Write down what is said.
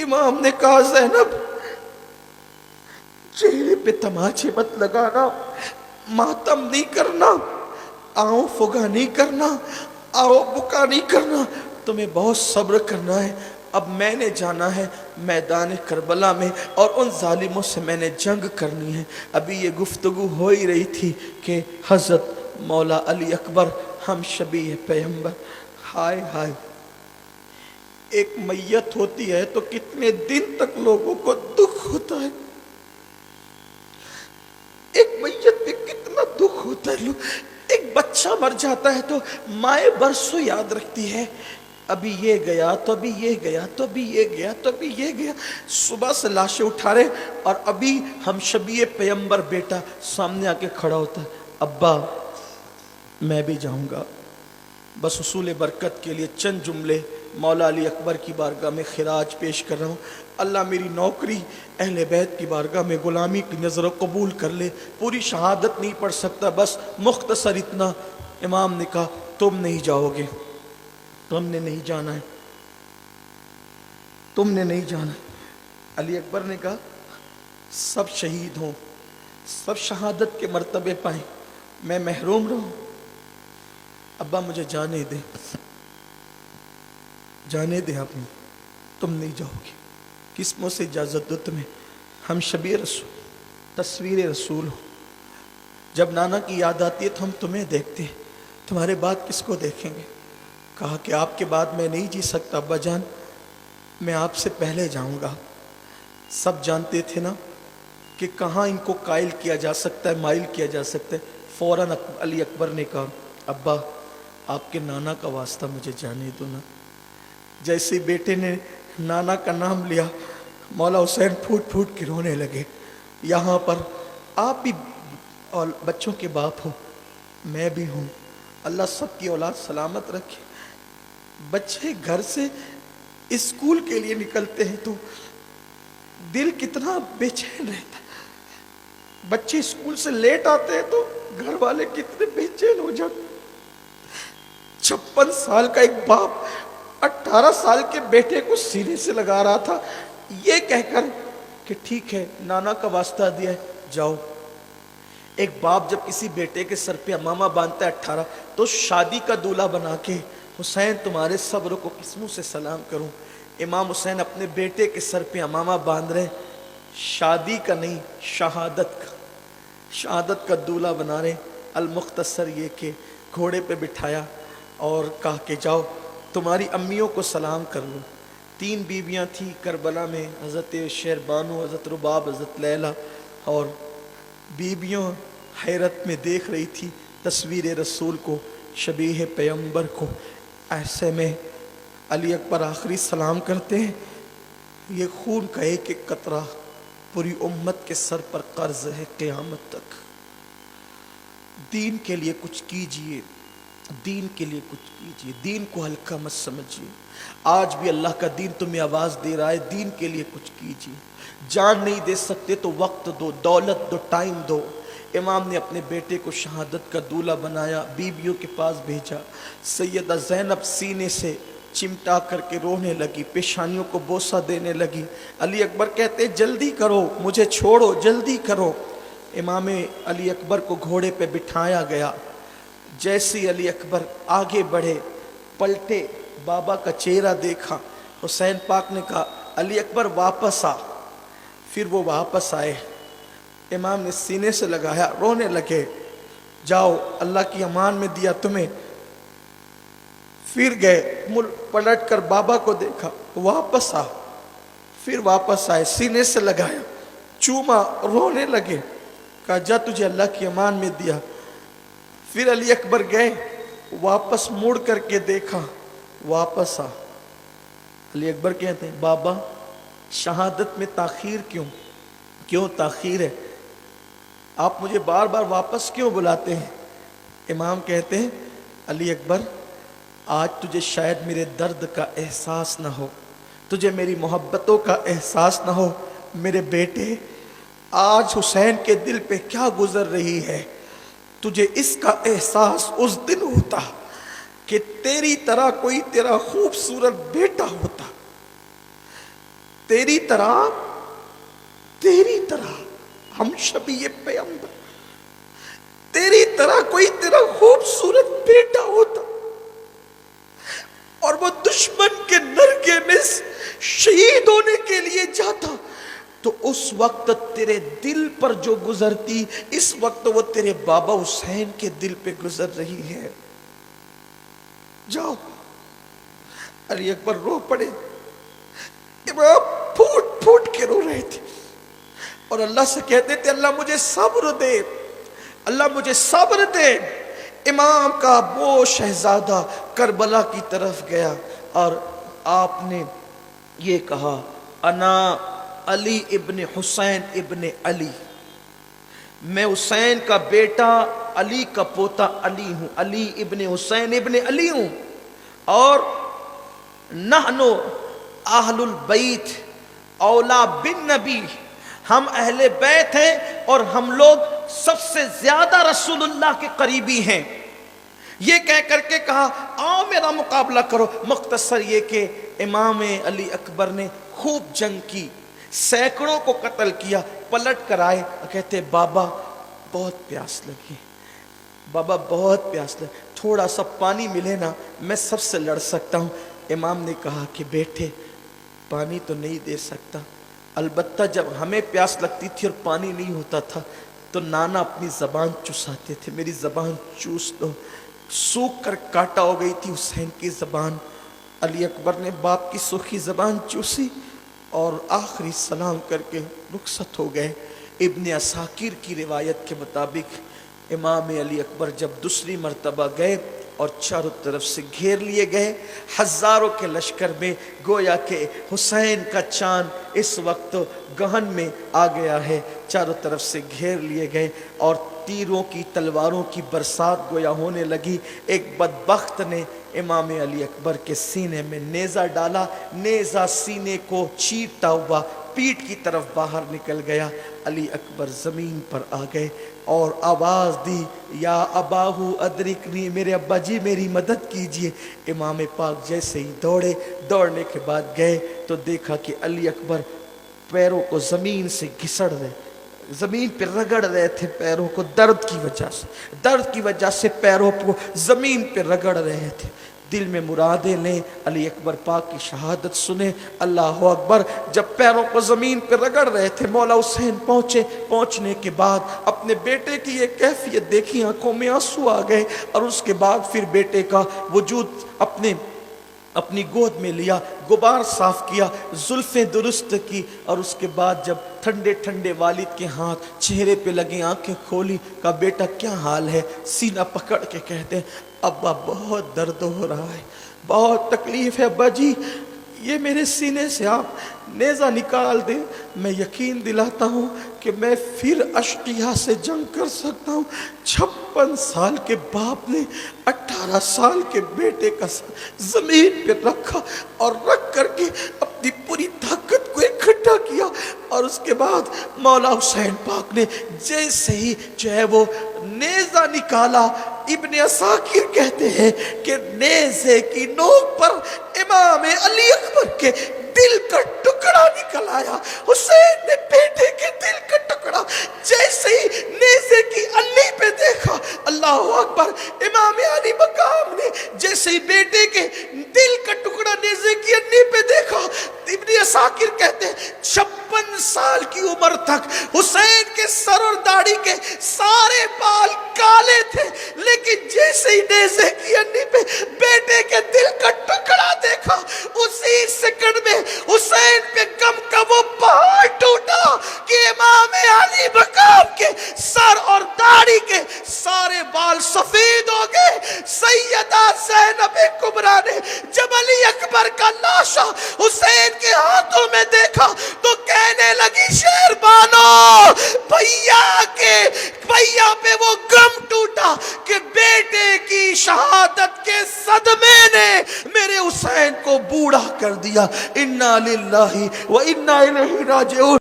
इमाम ने कहा ज़ैनब चेहरे पे तमाचे मत लगाना, मातम नहीं करना, आओ फुगा नहीं करना, आओ बुका नहीं करना, तुम्हें बहुत सब्र करना है। अब मैंने जाना है मैदान करबला में और उन जालिमों से मैंने जंग करनी है। अभी ये गुफ्तगू हो ही रही थी कि हज़रत मौला अली अकबर हम शबीह पैगंबर, हाय हाय, एक मैयत होती है तो कितने दिन तक लोगों को दुख होता है, एक मैयत पे कितना दुख होता है। एक बच्चा मर जाता है तो माए बरसों याद रखती है, अभी ये गया तो अभी ये गया तो अभी ये गया तो अभी ये गया, सुबह से लाशें उठा रहे और अभी हम शबीए पैगंबर बेटा सामने आके खड़ा होता है, अब्बा मैं भी जाऊंगा। बस उसूल बरकत के लिए चंद जुमले मौला अली अकबर की बारगाह में खिराज पेश कर रहा हूँ। अल्लाह मेरी नौकरी अहले बैत की बारगाह में ग़ुलामी की नज़र कबूल कर ले। पूरी शहादत नहीं पढ़ सकता, बस मुख्तसर इतना, इमाम ने कहा तुम नहीं जाओगे, तुमने नहीं जाना है, तुमने नहीं जाना है। अली अकबर ने कहा सब शहीद हों, सब शहादत के मर्तबे पाएं, मैं महरूम रहूं। अब्बा मुझे जाने दे, जाने दे, आप तुम नहीं जाओगे, किस मुँह से इजाज़त दो तुम्हें, हम शबीए रसूल, तस्वीर रसूल हो। जब नाना की याद आती है तो हम तुम्हें देखते हैं, तुम्हारे बाद किसको देखेंगे। कहा कि आपके बाद मैं नहीं जी सकता अब्बा जान, मैं आपसे पहले जाऊंगा। सब जानते थे ना कि कहाँ इनको कायल किया जा सकता है, माइल किया जा सकता है। फ़ौरन अली अकबर ने कहा अब्बा आपके नाना का वास्ता मुझे जाने दो ना। जैसे ही बेटे ने नाना का नाम लिया, मौला हुसैन फूट फूट के रोने लगे। यहाँ पर आप भी और बच्चों के बाप हो, मैं भी हूँ, अल्लाह सबकी औलाद सलामत रखे। बच्चे घर से स्कूल के लिए निकलते हैं तो दिल कितना बेचैन रहता है, बच्चे स्कूल से लेट आते हैं तो घर वाले कितने बेचैन हो जाते। 56 साल का एक बाप 18 साल के बेटे को सीने से लगा रहा था, ये कहकर कि ठीक है नाना का वास्ता दिया है जाओ। एक बाप जब किसी बेटे के सर पे अमामा बांधता है 18, तो शादी का दूल्हा बना के हुसैन तुम्हारे सब्र को किस मुँह से सलाम करूं। इमाम हुसैन अपने बेटे के सर पे अमामा बांध रहे, शादी का नहीं शहादत का, शहादत का दूल्हा बना रहे। अल-मुख्तसर ये कि घोड़े पे बिठाया और कहा कि जाओ तुम्हारी अम्मियों को सलाम कर लो। 3 बीबियां थी करबला में, हज़रत शेरबानो, हज़रत रुबाब, हज़रत लैला, और बीबियों हैरत में देख रही थी तस्वीर रसूल को, शबीह पैगंबर को। ऐसे में अली अकबर आखिरी सलाम करते हैं, ये खून का एक एक कतरा पूरी उम्मत के सर पर कर्ज है क़यामत तक। दीन के लिए कुछ कीजिए, दीन के लिए कुछ कीजिए, दीन को हल्का मत समझिए। आज भी अल्लाह का दीन तुम्हें आवाज़ दे रहा है, दीन के लिए कुछ कीजिए। जान नहीं दे सकते तो वक्त दो, दौलत दो, टाइम दो। इमाम ने अपने बेटे को शहादत का दूल्हा बनाया, बीबियों के पास भेजा। सैयदा ज़ैनब सीने से चिमटा करके रोने लगी, पेशानियों को बोसा देने लगी। अली अकबर कहते जल्दी करो, मुझे छोड़ो, जल्दी करो। इमाम अली अकबर को घोड़े पे बिठाया गया। जैसे अली अकबर आगे बढ़े, पलटे, बाबा का चेहरा देखा, हुसैन पाक ने कहा अली अकबर वापस आ। फिर वो वापस आए, इमाम ने सीने से लगाया, रोने लगे, जाओ अल्लाह की अमान में दिया तुम्हें। फिर गए, मुड़ पलट कर बाबा को देखा, वापस आ। फिर वापस आए, सीने से लगाया, चूमा, रोने लगे, कहा जा तुझे अल्लाह की अमान में दिया। फिर अली अकबर गए, वापस मुड़ करके देखा, वापस आ। अली अकबर कहते हैं बाबा शहादत में ताखीर क्यों, क्यों ताखीर है, आप मुझे बार बार वापस क्यों बुलाते हैं। इमाम कहते हैं अली अकबर आज तुझे शायद मेरे दर्द का एहसास ना हो, तुझे मेरी मोहब्बतों का एहसास ना हो। मेरे बेटे आज हुसैन के दिल पे क्या गुजर रही है, तुझे इसका एहसास उस दिन होता कि तेरी तरह कोई तेरा खूबसूरत बेटा होता। तेरी तरह हम शबीह पैगंबर, तेरी तरह कोई तेरा खूबसूरत बेटा होता और वो दुश्मन के नरके में शहीद होने के लिए जाता, तो उस वक्त तेरे दिल पर जो गुजरती, इस वक्त वो तेरे बाबा हुसैन के दिल पे गुजर रही है। जाओ। अली अकबर रो पड़े, इमाम फूट फूट के रो रहे थे और अल्लाह से कहते थे अल्लाह मुझे सब्र दे, अल्लाह मुझे सब्र दे। इमाम का वो शहजादा करबला की तरफ गया और आपने ये कहा, अना अली इब्न हुसैन इब्न अली, मैं हुसैन का बेटा अली का पोता अली हूं, अली इब्न हुसैन इब्न अली हूं। और नहनो अहलुल बैत औला बिन नबी, हम अहले बैत हैं और हम लोग सबसे ज्यादा रसूलुल्लाह के करीबी हैं। ये कह करके कहा आओ मेरा मुकाबला करो। मुख्तसर ये कि इमाम अली अकबर ने खूब जंग की, सैकड़ों को कत्ल किया, पलट कर आए, कहते बाबा बहुत प्यास लगी, बाबा बहुत प्यास लगी, थोड़ा सा पानी मिले ना, मैं सबसे लड़ सकता हूँ। इमाम ने कहा कि बेटे पानी तो नहीं दे सकता, अलबत्ता जब हमें प्यास लगती थी और पानी नहीं होता था तो नाना अपनी ज़बान चुसाते थे, मेरी ज़बान चूस दो। सूख कर काटा हो गई थी हुसैन की ज़बान। अली अकबर ने बाप की सूखी ज़बान चूसी और आखिरी सलाम करके रुखसत हो गए। इब्न असाकिर की रिवायत के मुताबिक इमाम अली अकबर जब दूसरी मर्तबा गए और चारों तरफ से घेर लिए गए, हजारों के लश्कर में गोया के हुसैन का चांद इस वक्त गहन में आ गया है, चारों तरफ से घेर लिए गए और तीरों की तलवारों की बरसात गोया होने लगी। एक बदबख्त ने इमाम अली अकबर के सीने में नेज़ा डाला, नेज़ा सीने को चीरता हुआ पीठ की तरफ बाहर निकल गया। अली अकबर ज़मीन पर आ गए और आवाज़ दी, या अबाहू अदरिकनी, मेरे अब्बा जी मेरी मदद कीजिए। इमाम पाक जैसे ही दौड़े, दौड़ने के बाद गए तो देखा कि अली अकबर पैरों को ज़मीन से घिसड़ रहे, ज़मीन पर रगड़ रहे थे पैरों को, दर्द की वजह से पैरों को ज़मीन पर रगड़ रहे थे। दिल में मुरादें लें, अली अकबर पाक की शहादत सुने, अल्लाह अकबर। जब पैरों को ज़मीन पर रगड़ रहे थे मौला हुसैन पहुँचे। पहुँचने के बाद अपने बेटे की ये कैफियत देखी, आंखों में आंसू आ गए और उसके बाद फिर बेटे का वजूद अपनी गोद में लिया, गुबार साफ किया, जुल्फें दुरुस्त की और उसके बाद जब ठंडे ठंडे वालिद के हाथ चेहरे पे लगे, आंखें खोली, का बेटा क्या हाल है। सीना पकड़ के कहते हैं अब्बा बहुत दर्द हो रहा है, बहुत तकलीफ है अब्बा जी, ये मेरे सीने से आप नेज़ा निकाल दें, मैं यकीन दिलाता हूँ कि मैं फिर अश्किया से जंग कर सकता हूँ। 56 साल के बाप ने 18 साल के बेटे का ज़मीन पे रखा और रख करके अपनी पूरी ताकत को इकट्ठा किया और उसके बाद मौला हुसैन पाक ने जैसे ही जो है वो नेज़ा निकाला, इब्न असाकिर कहते हैं कि नेज़े की नोक पर इमाम अली अकबर के दिल का टुकड़ा निकल आया। हुसैन ने बेटे के दिल का टुकड़ा जैसे ही नेज़े की अल्ली पे देखा, अल्लाह अकबर, इमाम अली मकाम ने जैसे ही बेटे के दिल का टुकड़ा नेज़े की अल्ली पे देखा, इब्न असाकिर कहते हैं 56 साल की उम्र तक हुसैन के सर और दाढ़ी के सारे बाल काले थे, लेकिन जैसे ही नेज़े की अल्ली पे बेटे के दिल का टुकड़ा देखा, उसी सेकंड में हुसैन पे गम का वो पहाड़ टूटा कि इमाम अली मकाम के सर और दाढ़ी के सारे बाल सफेद हो गए। सैयदा ज़ैनब कुबरा ने जब अली अकबर का लाशा हुसैन के हाथों में देखा तो कहने लगी शेरबानो, भैया पे वो गम टूटा कि बेटे की शहादत के सदमे ने मेरे हुसैन को बूढ़ा कर दिया। इन्ना लिल्लाहि व इन्ना इलैहि राजिऊन।